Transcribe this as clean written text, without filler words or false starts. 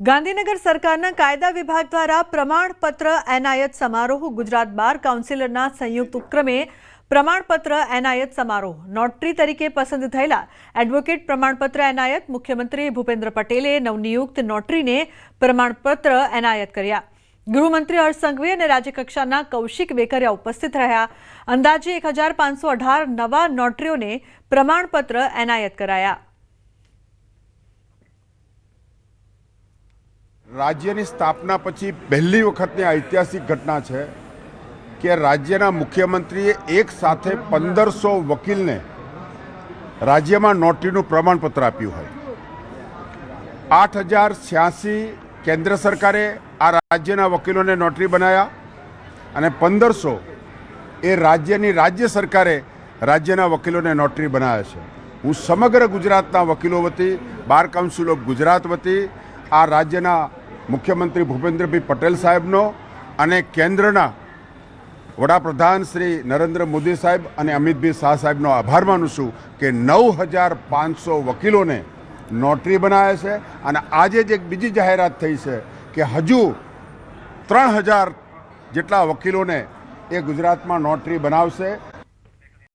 ગાંધીનગર સરકારના કાયદા વિભાગ દ્વારા પ્રમાણપત્ર એનાયત સમારોહ ગુજરાત બાર કાઉન્સિલરના સંયુક્ત ઉપક્રમે પ્રમાણપત્ર એનાયત સમારોહ નોટરી તરીકે પસંદ થયેલા એડવોકેટ પ્રમાણપત્ર એનાયત મુખ્યમંત્રી ભૂપેન્દ્ર પટેલે નવનિયુક્ત નોટરીને પ્રમાણપત્ર એનાયત કર્યા। ગૃહમંત્રી હર્ષ સંઘવી અને રાજ્યકક્ષાના કૌશિક વેકરિયા ઉપસ્થિત રહ્યા। અંદાજે 1518 નવા નોટરીઓને પ્રમાણપત્ર એનાયત કરાયા। રાજ્યની સ્થાપના પછી પહેલી વખતની ઐતિહાસિક ઘટના છે કે રાજ્યના મુખ્યમંત્રીએ એક સાથે 1500 વકીલને રાજ્યમાં નોટરીનું પ્રમાણપત્ર આપ્યું હોય। 8086 કેન્દ્ર સરકારે આ રાજ્યના વકીલોને નોટરી બનાવ્યા અને 1500 એ રાજ્યની રાજ્ય સરકારે રાજ્યના વકીલોને નોટરી બનાવ્યા છે। હું સમગ્ર ગુજરાતના વકીલો વતી બાર કાઉન્સિલ ઓફ ગુજરાત વતી આ રાજ્યના મુખ્યમંત્રી ભૂપેન્દ્રભાઈ પટેલ સાહેબનો અને કેન્દ્રના વડાપ્રધાન શ્રી નરેન્દ્ર મોદી સાહેબ અને અમિતભાઈ શાહ સાહેબનો આભાર માનું છું કે 9500 વકીલોને નોટરી બનાવ્યા છે। અને આજે જ એક બીજી જાહેરાત થઈ છે કે હજુ 3000 જેટલા વકીલોને એ ગુજરાતમાં નોટરી બનાવશે।